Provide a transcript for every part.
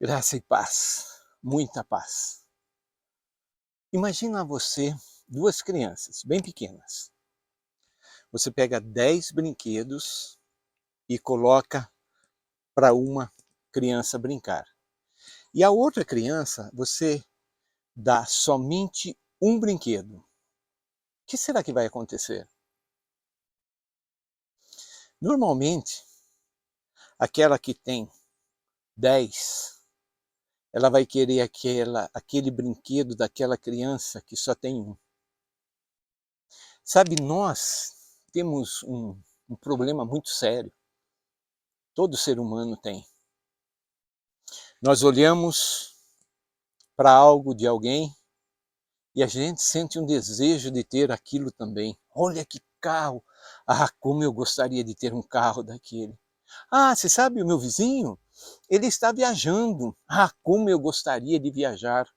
Graça e paz, muita paz. Imagina você, duas crianças bem pequenas. Você pega 10 brinquedos e coloca para uma criança brincar. E a outra criança, você dá somente um brinquedo. O que será que vai acontecer? Normalmente, aquela que tem 10, ela vai querer aquele brinquedo daquela criança que só tem um. Sabe, nós temos um problema muito sério. Todo ser humano tem. Nós olhamos para algo de alguém e a gente sente um desejo de ter aquilo também. Olha que carro! Ah, como eu gostaria de ter um carro daquele. Ah, você sabe o meu vizinho? Ele está viajando. Ah, como eu gostaria de viajar.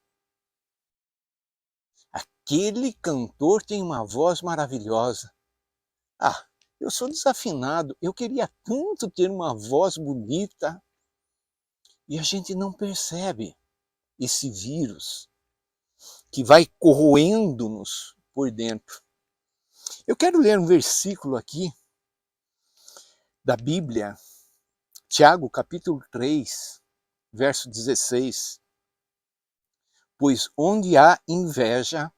Aquele cantor tem uma voz maravilhosa. Ah, eu sou desafinado. Eu queria tanto ter uma voz bonita. E a gente não percebe esse vírus que vai corroendo-nos por dentro. Eu quero ler um versículo aqui da Bíblia, Tiago capítulo 3, verso 16. Pois onde há inveja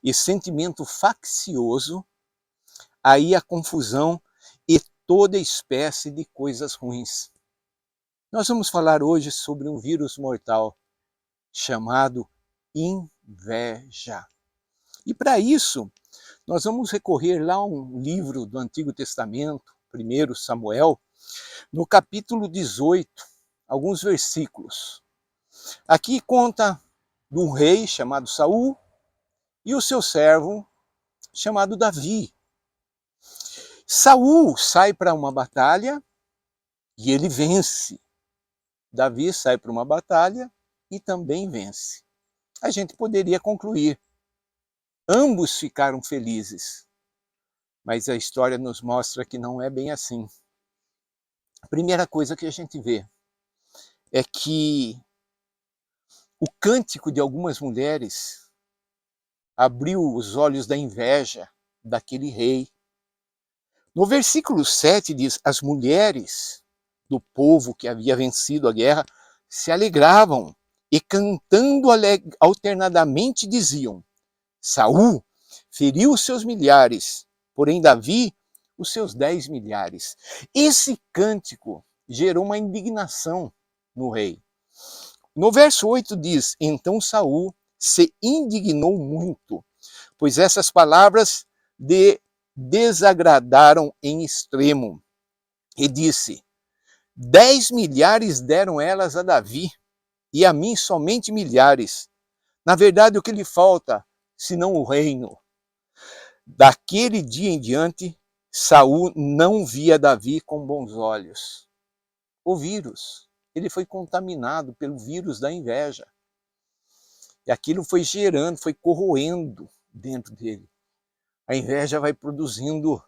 e sentimento faccioso, aí há confusão e toda espécie de coisas ruins. Nós vamos falar hoje sobre um vírus mortal chamado inveja. E para isso, nós vamos recorrer lá a um livro do Antigo Testamento, 1 Samuel, no capítulo 18, alguns versículos. Aqui conta de um rei chamado Saul e o seu servo chamado Davi. Saul sai para uma batalha e ele vence. Davi sai para uma batalha e também vence. A gente poderia concluir. Ambos ficaram felizes. Mas a história nos mostra que não é bem assim. A primeira coisa que a gente vê é que o cântico de algumas mulheres abriu os olhos da inveja daquele rei. No versículo 7 diz: as mulheres do povo que havia vencido a guerra se alegravam e cantando alternadamente diziam: Saul feriu os seus milhares, porém Davi os seus 10 milhares. Esse cântico gerou uma indignação no rei. No verso 8 diz: então Saul se indignou muito, pois essas palavras desagradaram em extremo. E disse: 10 milhares deram elas a Davi, e a mim somente milhares. Na verdade, o que lhe falta, senão o reino? Daquele dia em diante, Saul não via Davi com bons olhos. O vírus, ele foi contaminado pelo vírus da inveja. E aquilo foi gerando, foi corroendo dentro dele. A inveja vai produzindo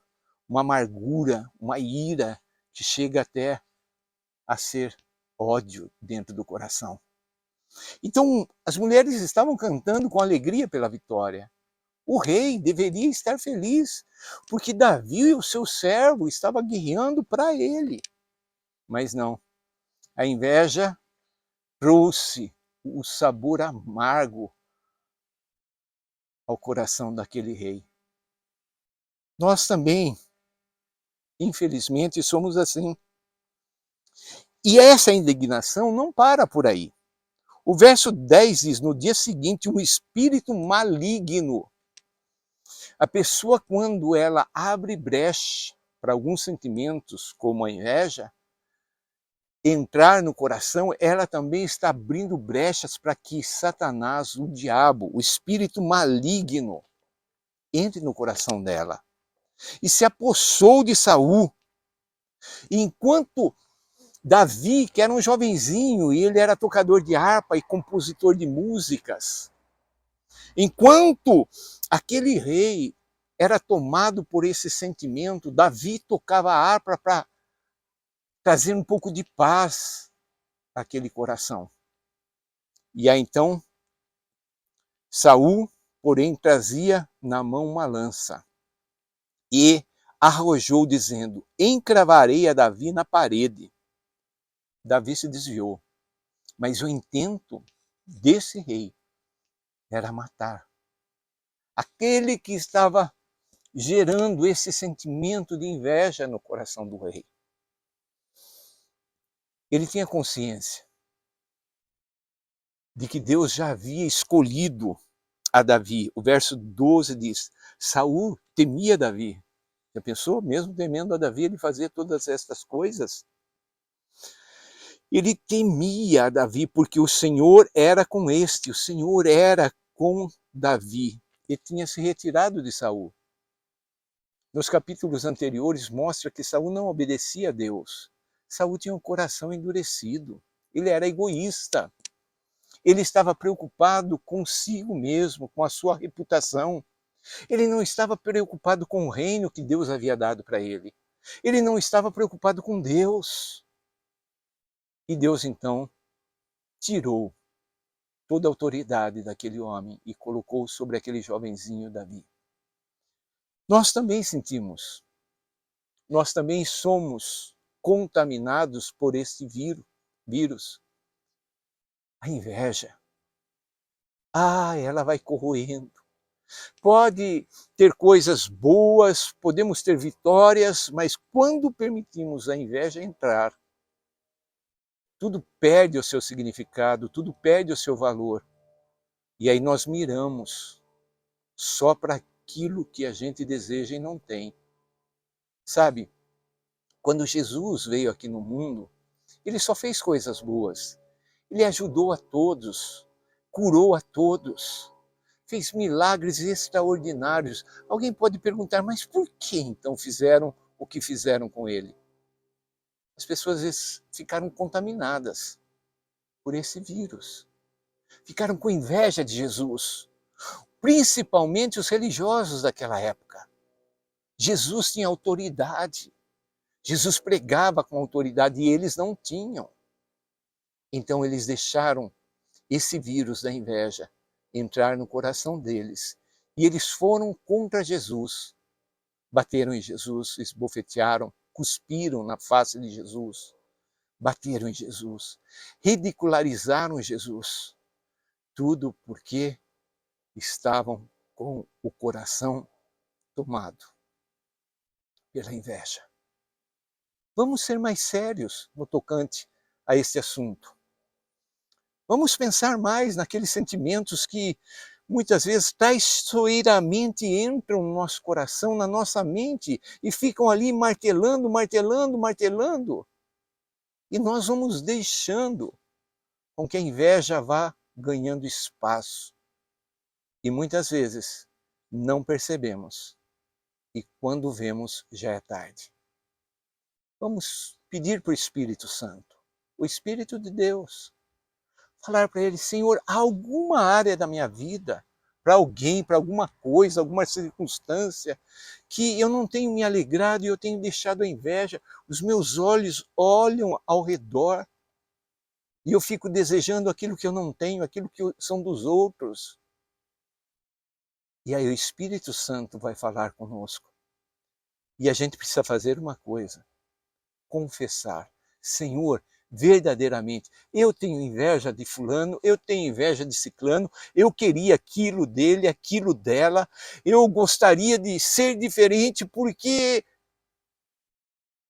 uma amargura, uma ira, que chega até a ser ódio dentro do coração. Então, as mulheres estavam cantando com alegria pela vitória. O rei deveria estar feliz, porque Davi, o seu servo, estava guerreando para ele. Mas não, a inveja trouxe o sabor amargo ao coração daquele rei. Nós também, infelizmente, somos assim. E essa indignação não para por aí. O verso 10 diz: no dia seguinte, um espírito maligno. A pessoa, quando ela abre brecha para alguns sentimentos, como a inveja, entrar no coração, ela também está abrindo brechas para que Satanás, o diabo, o espírito maligno, entre no coração dela. E se apossou de Saul. E enquanto Davi, que era um jovenzinho, e ele era tocador de harpa e compositor de músicas, enquanto aquele rei era tomado por esse sentimento, Davi tocava a harpa para trazer um pouco de paz aquele coração. E aí então, Saul, porém, trazia na mão uma lança e arrojou, dizendo: encravarei a Davi na parede. Davi se desviou, mas o intento desse rei era matar aquele que estava gerando esse sentimento de inveja no coração do rei. Ele tinha consciência de que Deus já havia escolhido a Davi. O verso 12 diz: Saul temia Davi. Já pensou? Mesmo temendo a Davi, ele fazia todas estas coisas? Ele temia a Davi porque o Senhor era com este, o Senhor era com Davi. Ele tinha se retirado de Saul. Nos capítulos anteriores mostra que Saul não obedecia a Deus. Saul tinha um coração endurecido. Ele era egoísta. Ele estava preocupado consigo mesmo, com a sua reputação. Ele não estava preocupado com o reino que Deus havia dado para ele. Ele não estava preocupado com Deus. E Deus então tirou toda a autoridade daquele homem e colocou sobre aquele jovenzinho Davi. Nós também sentimos, nós também somos contaminados por este vírus. A inveja. Ela vai corroendo. Pode ter coisas boas, podemos ter vitórias, mas quando permitimos a inveja entrar, tudo perde o seu significado, tudo perde o seu valor. E aí nós miramos só para aquilo que a gente deseja e não tem. Sabe, quando Jesus veio aqui no mundo, ele só fez coisas boas. Ele ajudou a todos, curou a todos, fez milagres extraordinários. Alguém pode perguntar, mas por que então fizeram o que fizeram com ele? As pessoas às vezes ficaram contaminadas por esse vírus. Ficaram com inveja de Jesus, principalmente os religiosos daquela época. Jesus tinha autoridade. Jesus pregava com autoridade e eles não tinham. Então eles deixaram esse vírus da inveja entrar no coração deles. E eles foram contra Jesus. Bateram em Jesus, esbofetearam, cuspiram na face de Jesus. Bateram em Jesus. Ridicularizaram Jesus. Tudo porque estavam com o coração tomado pela inveja. Vamos ser mais sérios no tocante a este assunto. Vamos pensar mais naqueles sentimentos que muitas vezes traiçoeiramente entram no nosso coração, na nossa mente, e ficam ali martelando, martelando, martelando. E nós vamos deixando com que a inveja vá ganhando espaço. E muitas vezes não percebemos. E quando vemos, já é tarde. Vamos pedir para o Espírito Santo, o Espírito de Deus, falar para ele: Senhor, há alguma área da minha vida, para alguém, para alguma coisa, alguma circunstância, que eu não tenho me alegrado e eu tenho deixado a inveja, os meus olhos olham ao redor e eu fico desejando aquilo que eu não tenho, aquilo que são dos outros. E aí o Espírito Santo vai falar conosco. E a gente precisa fazer uma coisa: confessar. Senhor, verdadeiramente, eu tenho inveja de fulano, eu tenho inveja de ciclano, eu queria aquilo dele, aquilo dela, eu gostaria de ser diferente porque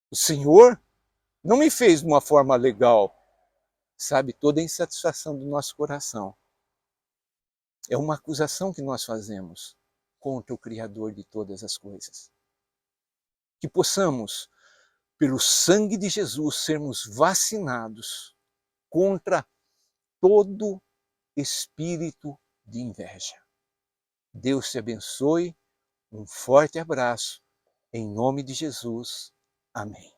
o Senhor não me fez de uma forma legal. Sabe, toda a insatisfação do nosso coração é uma acusação que nós fazemos contra o Criador de todas as coisas. Que possamos, pelo sangue de Jesus, sermos vacinados contra todo espírito de inveja. Deus te abençoe, um forte abraço, em nome de Jesus. Amém.